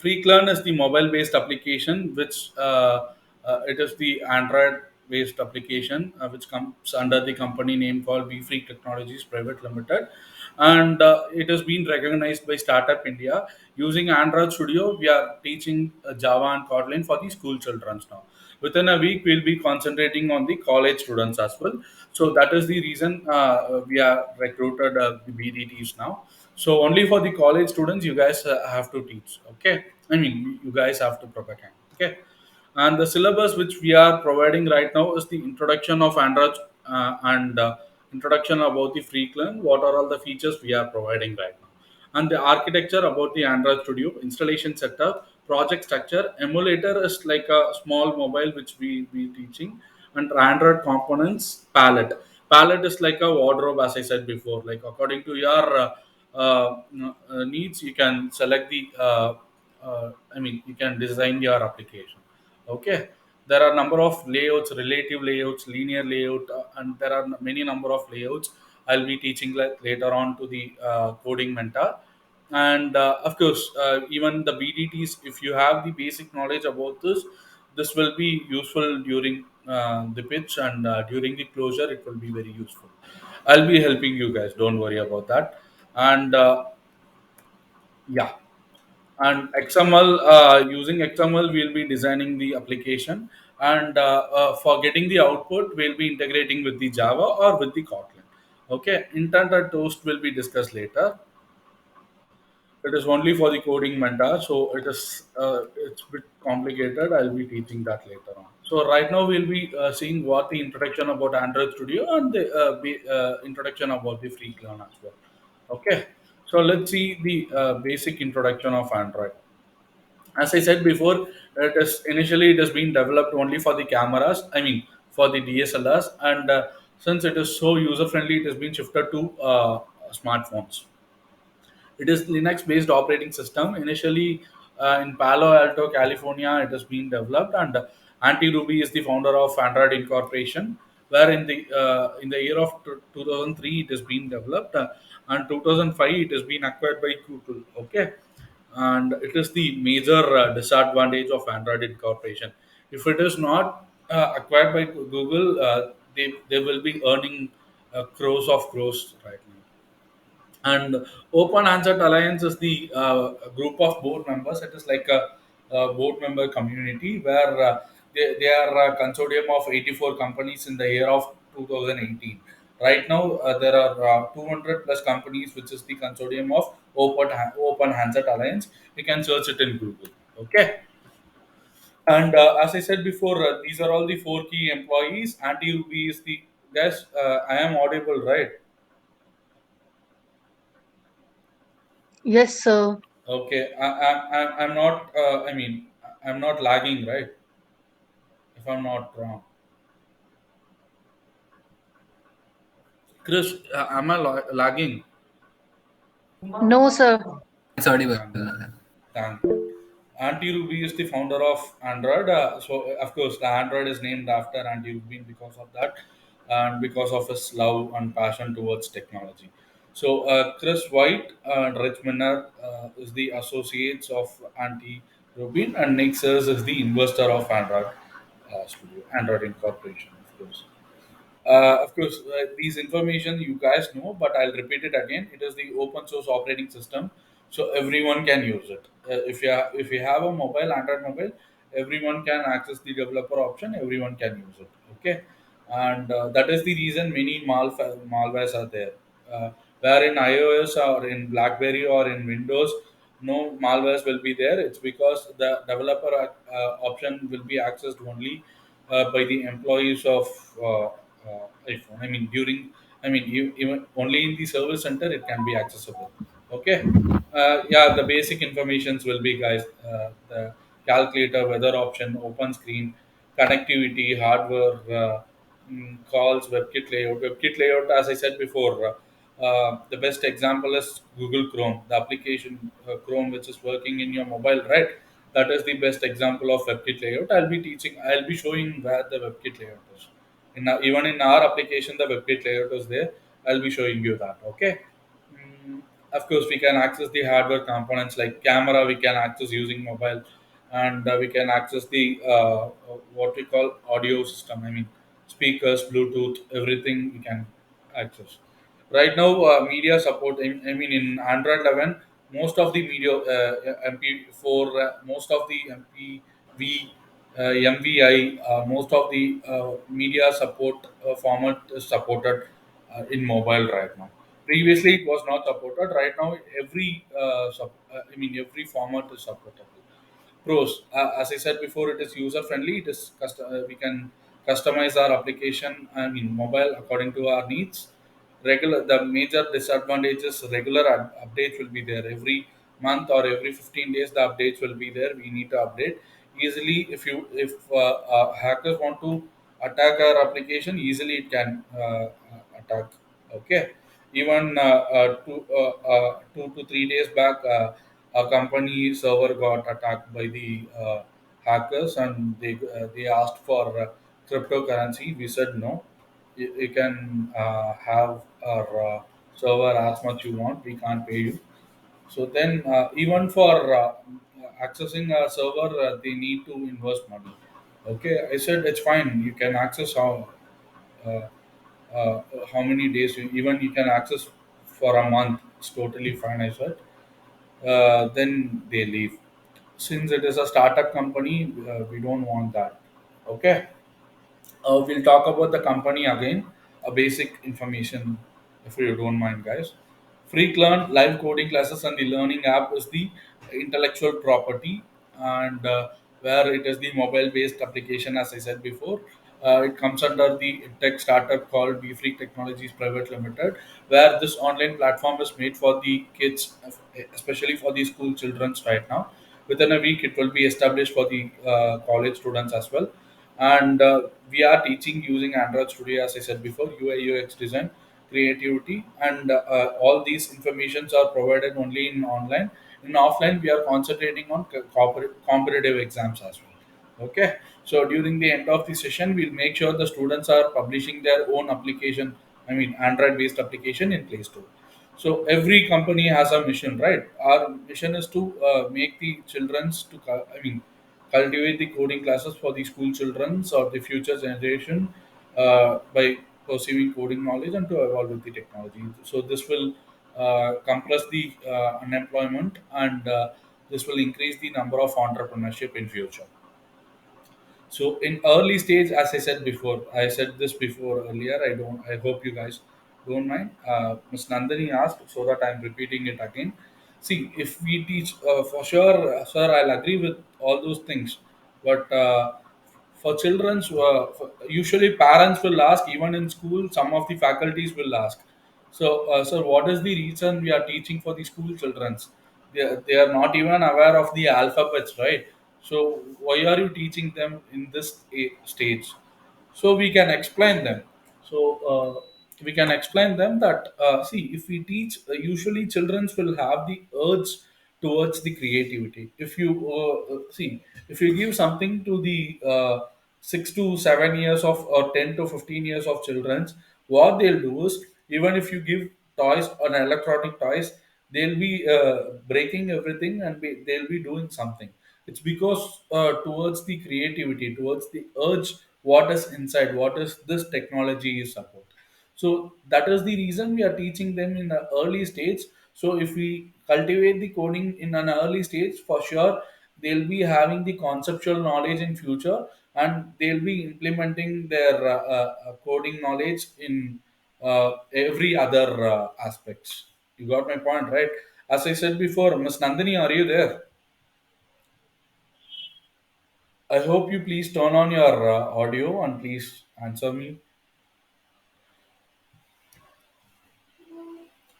Freeclearn is the mobile-based application, which it is the Android-based application, which comes under the company name called Free Technologies Private Limited, and it has been recognized by Startup India. Using Android Studio, we are teaching Java and Kotlin for the school children now. Within a week, we'll be concentrating on the college students as well. So that is the reason we are recruited the BDTs now. So only for the college students, you guys have to teach. Okay, I mean you guys have to prepare. Okay, and the syllabus which we are providing right now is the introduction of Android and introduction about the Freeclearn. What are all the features we are providing right now, and the architecture about the Android Studio, installation setup, project structure. Emulator is like a small mobile which we teaching, and Android components palette. Palette is like a wardrobe, as I said before. Like according to your needs, you can select the. I mean, you can design your application. Okay, there are number of layouts, relative layouts, linear layout, and there are many number of layouts. I'll be teaching later on to the coding mentor, and of course, even the BDTs. If you have the basic knowledge about this, this will be useful during the pitch, and during the closure, it will be very useful. I'll be helping you guys. Don't worry about that. And yeah, and XML, using XML, we'll be designing the application, and for getting the output, we'll be integrating with the Java or with the Kotlin. Okay, intent and toast will be discussed later. It is only for the coding mentor, so it's a bit complicated. I'll be teaching that later on. So right now we'll be seeing what the introduction about Android Studio and the introduction about the free clone as well. Okay, so let's see the basic introduction of Android. As I said before, it has been developed only for the cameras. I mean, for the DSLRs, and since it is so user friendly, it has been shifted to smartphones. It is Linux-based operating system. Initially, in Palo Alto, California, it has been developed, and Andy Ruby is the founder of Android Incorporation. Where in the year of 2003, it has been developed, and 2005 it has been acquired by Google. Okay, and it is the major disadvantage of Android Incorporation. If it is not acquired by Google, they will be earning crores of crores right now. And Open Answer Alliance is the group of board members. It is like a board member community where they are a consortium of 84 companies in the year of 2018. Right now, there are 200 plus companies, which is the consortium of Open Handset Alliance. You can search it in Google. Okay. And as I said before, these are all the four key employees. Anti Ruby is the guys. I am audible, right? Yes, sir. Okay, I'm not. I mean, I'm not lagging, right? If I'm not wrong, Chris, am I lagging? No, sir. It's audible. Thank God. Thank God. Auntie Ruby is the founder of Android. So, of course, the Android is named after Auntie Ruby because of that, and because of his love and passion towards technology. So, Chris White and Rich Minner is the associates of Auntie Rubin, and Nick Sears is the investor of Android Studio, Android Incorporation, of course. These information you guys know, but I'll repeat it again. It is the open source operating system, so everyone can use it. If you have a mobile, Android mobile, everyone can access the developer option. Everyone can use it. Okay, and that is the reason many malwares are there. Where in iOS or in BlackBerry or in Windows, no malwares will be there. It's because the developer option will be accessed only by the employees of iPhone. I mean, even only in the service center it can be accessible. Okay. Yeah, the basic informations will be, guys, the calculator, weather option, open screen, connectivity, hardware, calls, WebKit layout. WebKit layout, as I said before, the best example is Google Chrome, the application Chrome, which is working in your mobile, right? That is the best example of WebKit layout. I'll be showing where the WebKit layout is. Even in our application, the WebKit layout is there. I'll be showing you that. Okay. Mm, Of course, we can access the hardware components like camera. We can access using mobile, and we can access the what we call audio system. I mean, speakers, Bluetooth, everything we can access. Right now, media support. I mean, in Android 11, most of the media MP4, most of the MPV, MVI, most of the media support format is supported in mobile right now. Previously, it was not supported. Right now, I mean, every format is supportable. Pros, as I said before, it is user friendly. We can customize our application. I mean, mobile according to our needs. The major disadvantages, regular updates will be there every month or every 15 days. The updates will be there. We need to update easily. If hackers want to attack our application, easily it can attack. Okay, even 2 to 3 days back, a company server got attacked by the hackers, and they asked for cryptocurrency. We said no. You can have our server as much you want. We can't pay you. So then, even for accessing a server, they need to invest money. Okay, I said it's fine. You can access uh, how many days. Even you can access for a month. It's totally fine. I said. Then they leave. Since it is a startup company, we don't want that. Okay. We'll talk about the company again. A basic information, if you don't mind, guys. Freak live coding classes and the learning app is the intellectual property, and where it is the mobile-based application, as I said before. It comes under the tech startup called Freak Technologies Private Limited, where this online platform is made for the kids, especially for the school children right now. Within a week, it will be established for the college students as well, and we are teaching using Android Studio, as I said before, UI UX design, creativity, and all these informations are provided only in online. In offline, we are concentrating on competitive exams as well. Okay, so during the end of the session, we'll make sure the students are publishing their own application, I mean Android based application in Play Store. So every company has a mission, right? Our mission is to make the children's I mean cultivate the coding classes for the school children or the future generation by perceiving coding knowledge and to evolve with the technology. So this will compress the unemployment, and this will increase the number of entrepreneurship in future. So in early stage, as I said before, I said this before earlier. I don't. I hope you guys don't mind. Ms. Nandini asked, so that I'm repeating it again. See, if we teach, for sure, sir, I'll agree with all those things. But for children's, usually parents will ask. Even in school, some of the faculties will ask. So, sir, what is the reason we are teaching for the school childrens? They are not even aware of the alphabets, right? So why are you teaching them in this stage? So we can explain them. So we can explain them that, see, if we teach, usually children will have the urge towards the creativity. If you see, if you give something to the 6 to 7 years of, or 10 to 15 years of children, what they'll do is, even if you give toys or electronic toys, they'll be breaking everything, and they'll be doing something. It's because towards the creativity, towards the urge, what is inside, what is this technology is about. So that is the reason we are teaching them in the early stage. So if we cultivate the coding in an early stage, for sure they'll be having the conceptual knowledge in future, and they'll be implementing their coding knowledge in every other aspects. You got my point, right? As I said before, Miss Nandini, are you there? I hope you please turn on your audio and please answer me.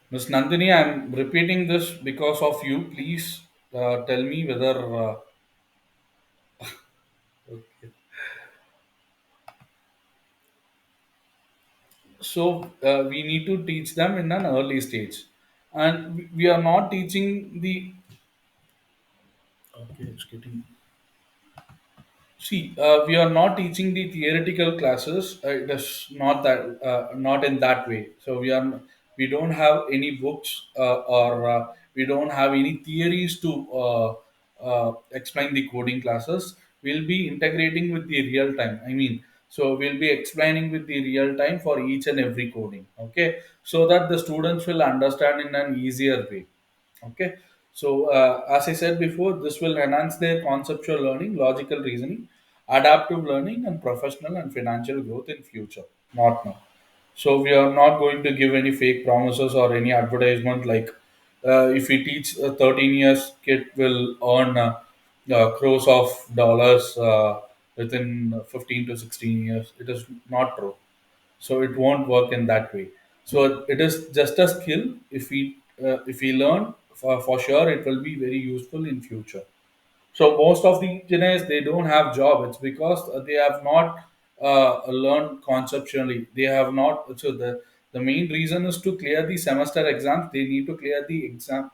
Miss Nandini, I'm repeating this because of you. Please tell me whether. Okay. So we need to teach them in an early stage. And we are not teaching the. Okay, it's getting. See, we are not teaching the theoretical classes. It is not that, not in that way. So we are. We don't have any books, or we don't have any theories to explain the coding classes. We'll be integrating with the real time. I mean, so we'll be explaining with the real time for each and every coding. Okay, so that the students will understand in an easier way. Okay, so as I said before, this will enhance their conceptual learning, logical reasoning, adaptive learning, and professional and financial growth in future, not now. So we are not going to give any fake promises or any advertisement like, if we teach a 13 years kid will earn crores of dollars within 15 to 16 years. It is not true. So it won't work in that way. So it is just a skill. If we learn, for sure it will be very useful in future. So most of the engineers, they don't have job. It's because they have not learned conceptually. They have not. So the main reason is to clear the semester exams. They need to clear the exam.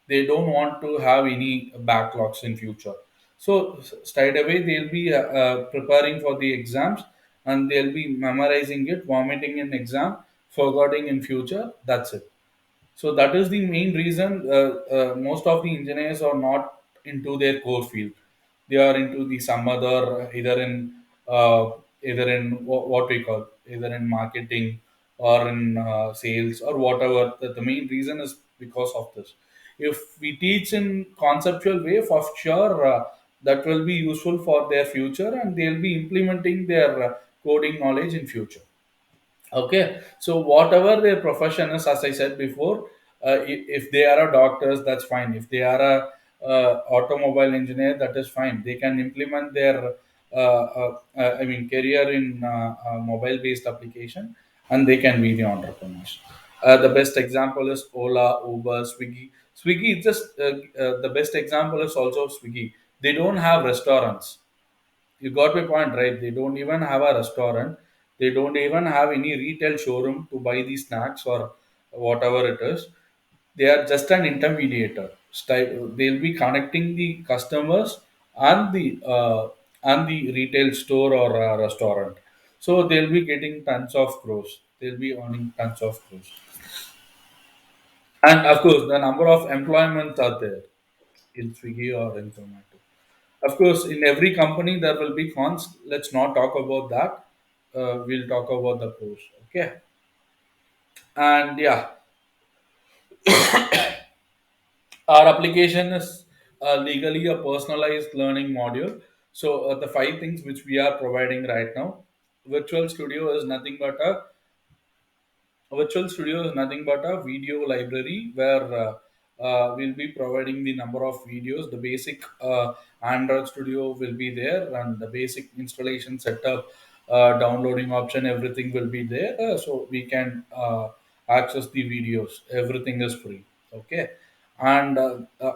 They don't want to have any backlogs in future. So straight away they'll be preparing for the exams, and they'll be memorizing it, vomiting in exam, forgetting in future. That's it. So that is the main reason most of the engineers are not into their core field. They are into the some other, uh, either in what we call, either in marketing or in sales or whatever. The main reason is because of this. If we teach in conceptual way, for sure that will be useful for their future, and they'll be implementing their coding knowledge in future. Okay, so whatever their profession is, as I said before, if they are a doctors, that's fine. If they are a automobile engineer, that is fine. They can implement their, I mean, career in mobile-based application, and they can be the entrepreneurs. The best example is Ola, Uber, Swiggy. Swiggy, just the best example is also Swiggy. They don't have restaurants. You got my point, right? They don't even have a restaurant. They don't even have any retail showroom to buy the snacks or whatever it is. They are just an intermediator. They'll be connecting the customers and the retail store or restaurant. So they'll be getting tons of crores. They'll be earning tons of crores. And of course, the number of employments are there in Swiggy or in Zomato. Of course, in every company there will be cons. Let's not talk about that. We'll talk about the pros. Okay. And yeah, our application is legally a personalized learning module. So the five things which we are providing right now, Virtual Studio is nothing but a Virtual Studio is nothing but a video library where we'll be providing the number of videos. The basic Android Studio will be there, and the basic installation setup, downloading option, everything will be there. So we can access the videos. Everything is free. Okay. And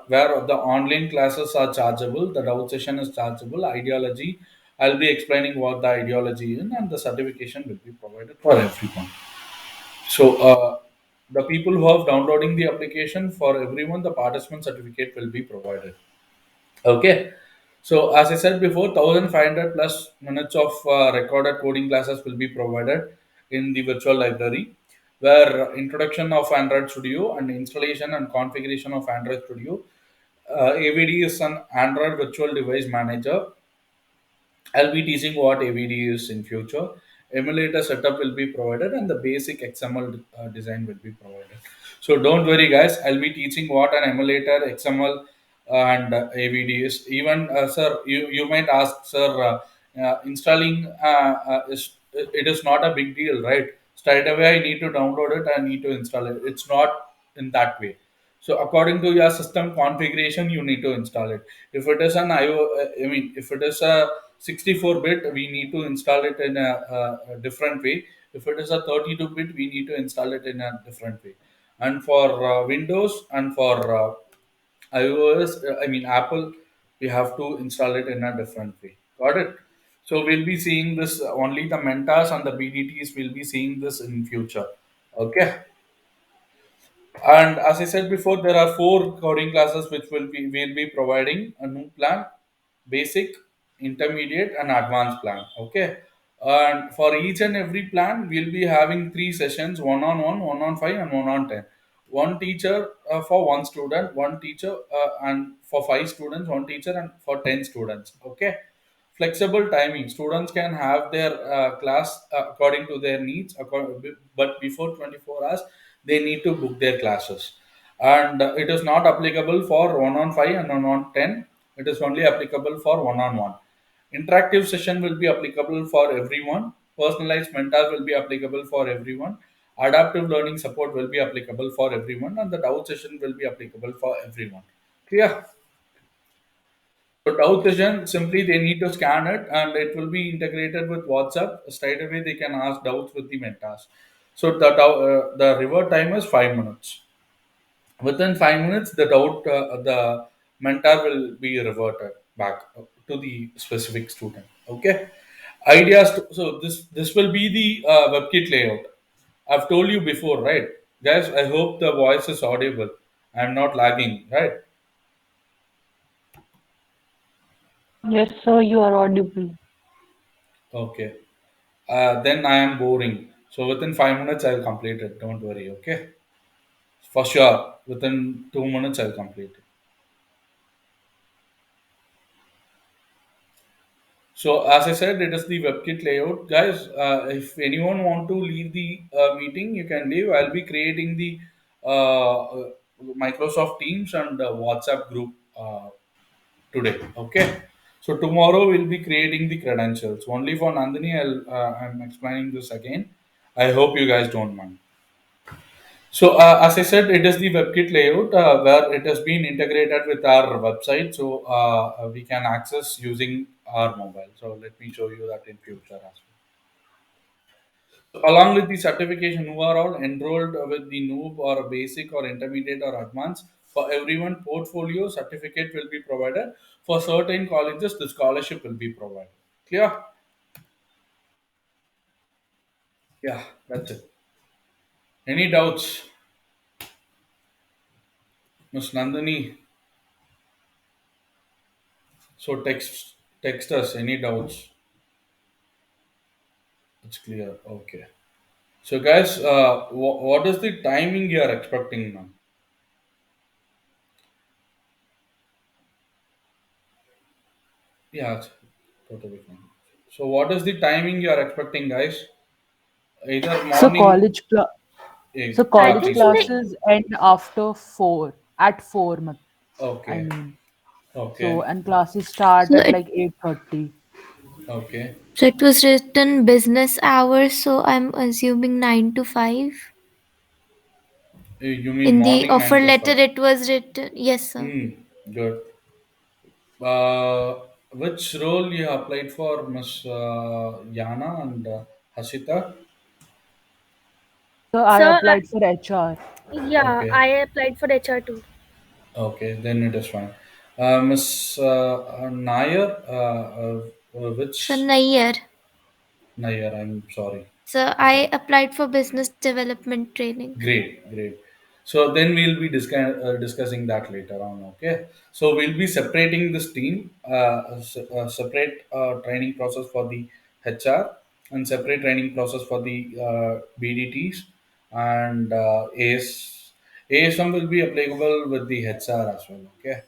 where the online classes are chargeable, the doubt session is chargeable. Ideology, I'll be explaining what the ideology is, and the certification will be provided for everyone. So the people who have downloading the application, for everyone, the participant certificate will be provided. Okay. So as I said before, 1,500 plus minutes of recorded coding classes will be provided in the virtual library, where introduction of Android Studio and installation and configuration of Android Studio. AVD is an Android Virtual Device Manager. I'll be teaching what AVD is in future. Emulator setup will be provided, and the basic XML design will be provided. So don't worry, guys. I'll be teaching what an emulator, XML, and AVD is. Even sir, you might ask, sir, installing it is not a big deal, right? Straight away, I need to download it. I need to install it. It's not in that way. So according to your system configuration, you need to install it. If it is an I mean, if it is a 64-bit, we need to install it in a different way. If it is a 32-bit, we need to install it in a different way. And for Windows and for iOS, I mean Apple, we have to install it in a different way. Got it? So we'll be seeing this, only the Mentas and the BDTs will be seeing this in future. Okay. And as I said before, there are four coding classes which will be providing a new plan: basic, intermediate, and advanced plan. Okay. And for each and every plan, we'll be having three sessions: one on one, one on five, and one on 10. One teacher for one student, one teacher, and for five students, one teacher, and for 10 students. Okay. Flexible timing. Students can have their class according to their needs, but before 24 hours, they need to book their classes. And it is not applicable for one on five and one on 10. It is only applicable for one on one. Interactive session will be applicable for everyone. Personalized mentor will be applicable for everyone. Adaptive learning support will be applicable for everyone, and the doubt session will be applicable for everyone. Clear? So doubt session, simply they need to scan it and it will be integrated with WhatsApp. Straight away they can ask doubts with the mentors. So the revert time is 5 minutes. Within 5 minutes, the mentor will be reverted back to the specific student. Okay. Ideas. So this will be the WebKit layout. I've told you before, right, guys? I hope the voice is audible. I'm not lagging, right? Yes, sir, you are audible. Okay. Then I am boring. So within 5 minutes, I'll complete it. Don't worry. Okay. For sure. Within 2 minutes, I'll complete it. So as I said, it is the WebKit layout, guys. If anyone want to leave the meeting, you can leave. I'll be creating the Microsoft Teams and WhatsApp group today. Okay. So tomorrow we'll be creating the credentials. Only for Nandini, I'm explaining this again. I hope you guys don't mind. So, as I said, it is the WebKit layout where it has been integrated with our website, so we can access using our mobile. So, let me show you that in future as well. So, along with the certification, who are all enrolled with the noob or basic or intermediate or advanced, for everyone, portfolio certificate will be provided. For certain colleges, the scholarship will be provided. Clear? Yeah, that's it. Any doubts, Ms. Nandini? So text us. Any doubts? It's clear. Okay. So, guys, what is the timing you are expecting now? Yeah, it's totally fine. So, what is the timing you are expecting, guys? Either So morning. so Yeah, college please go Actually, on. classes end after 4, at 4, I Okay. mean. So, Okay. and classes start so at it like 8:30. Okay. so it was written business hours, so I'm assuming 9 to 5. You mean In the morning offer 9 to letter, 5? it was written. Yes, sir. Good. Uh, which role you applied for, Miss Yana and Hasita? So I Sir, applied for HR. yeah, Okay. I applied for HR too. Okay, then it is fine. Miss Nair, So which Nair. Nair? I'm sorry. So I I forgot. applied for business development training. Great, great. So then we'll be discussing that later on. Okay. So we'll be separating this team, separate training process for the HR and separate training process for the BDTs and AS. ASM will be applicable with the HR as well. Okay.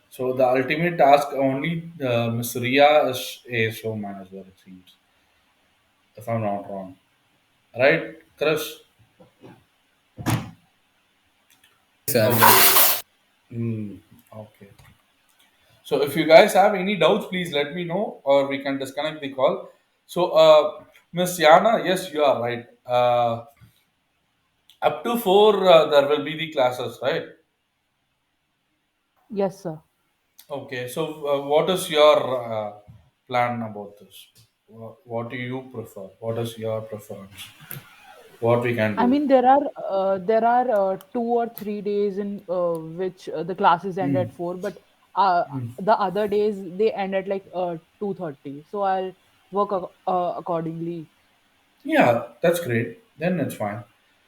So the ultimate task only Miss Ria is ASO manager, it seems, if I'm not wrong. Right, Chris? Sir. Okay. Okay. So if you guys have any doubts, please let me know, or we can disconnect the call. So, Miss Yana, yes, you are right. Up to four, there will be the classes, right? Yes, sir. Okay. So, what is your plan about this? What do you prefer? What is your preference? What we can I do? mean, there are 2 or 3 days in which the classes end at 4, but the other days they end at like 2:30. So I'll work accordingly. Yeah, that's great. Then it's fine.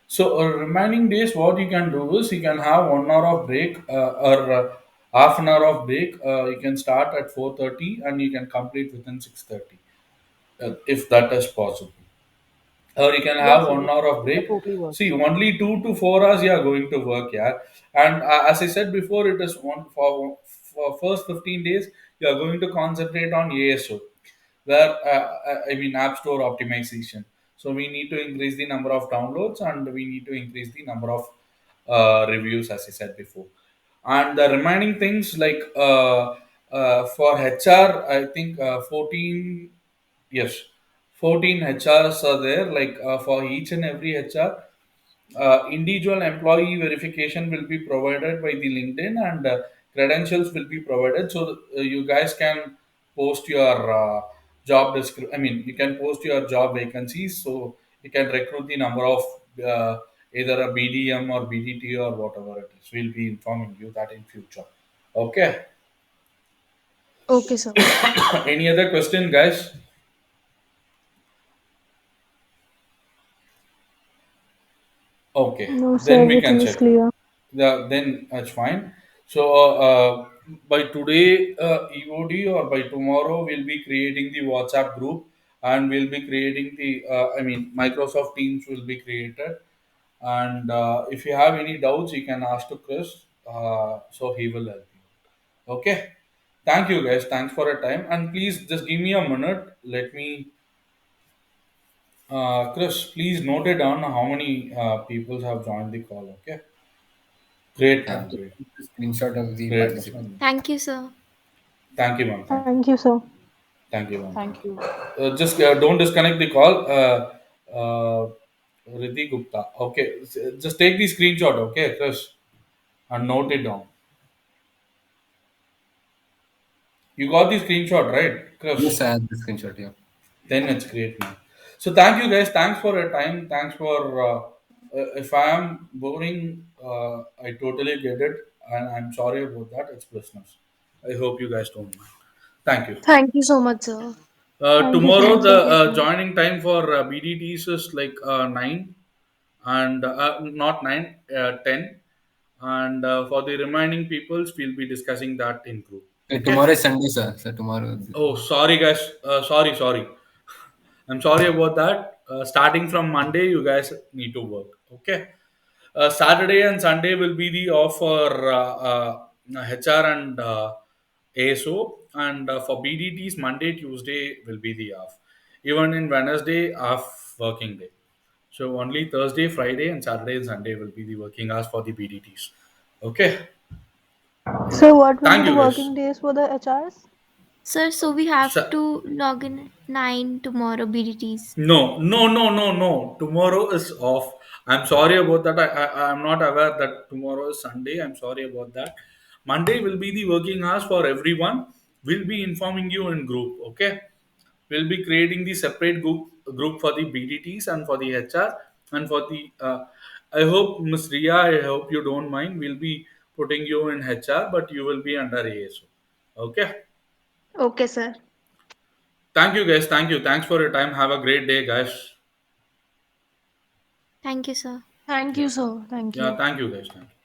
So, remaining days, what you can do is you can have 1 hour of break or half an hour of break. You can start at 4:30 and you can complete within 6:30. if that is possible. Or you can Yes, have sir. 1 hour of That break. totally See, works. only 2 to 4 hours you are going to work, yeah. And as I said before, it is one for first 15 days you are going to concentrate on ASO, where I mean App Store optimization. So we need to increase the number of downloads and we need to increase the number of reviews, as I said before. And the remaining things like for HR, I think 14, yes, 14 HRs are there. Like for each and every HR, individual employee verification will be provided by the LinkedIn, and credentials will be provided. So you guys can post your job description. I mean, you can post your job vacancies. So you can recruit the number of either a BDM or BDT or whatever it is. We'll be informing you that in future. Okay. Okay, sir. Any other question, guys? Okay, No, sir, then we can everything is check. clear. Then that's fine. So by today EOD or by tomorrow we'll be creating the WhatsApp group, and we'll be creating the I mean Microsoft Teams will be created. And if you have any doubts, you can ask to Chris. So he will help you. Okay. Thank you guys. Thanks for your time. And please just give me a minute. Let me, Chris, please note it down how many people have joined the call. Okay. Great, Yeah, man. Great. screenshot of the Great, participant. man. Thank you, sir. Thank you, ma'am. Thank you. Thank you, sir. Thank you, ma'am. Thank Thank you. you. Just don't disconnect the call. Riddhi Gupta. Okay. Just take the screenshot, okay, Chris, and note it down. You got the screenshot, right, Chris? Yes, I have the screenshot. Yeah. Then it's great, man. So thank you, guys. Thanks for your time. Thanks for. If I am boring, I totally get it, and I'm sorry about that. It's business. I hope you guys don't mind. Thank you. Thank you so much, sir. Thank you so Tomorrow much, the sir. joining time for BDTs is like 9, and not 9, 10, and for the remaining peoples we'll be discussing that in group. Okay. Tomorrow is Sunday, sir. So tomorrow. Oh, sorry guys. Sorry. I'm sorry about that. Starting from Monday, you guys need to work. Okay. Saturday and Sunday will be the off for HR and ASO, and for BDTs, Monday, Tuesday will be the off. Even in Wednesday, off working day. So only Thursday, Friday, and Saturday and Sunday will be the working hours for the BDTs. Okay. So, what will be Thank the you, guys. working days for the HRs? Sir, so we have Sa- to log in at 9 tomorrow BDTs. No. Tomorrow is off. I'm sorry about that. I'm not aware that tomorrow is Sunday. I'm sorry about that. Monday will be the working hours for everyone. We'll be informing you in group. Okay. We'll be creating the separate group for the BDTs and for the HR and for the. I hope Miss Ria. I hope you don't mind. We'll be putting you in HR, but you will be under ASO. Okay. Okay, sir. Thank you, guys. Thank you. Thanks for your time. Have a great day, guys. Thank you, sir. Thank Yeah. you, sir. Thank Yeah, you. thank you guys. Thank you.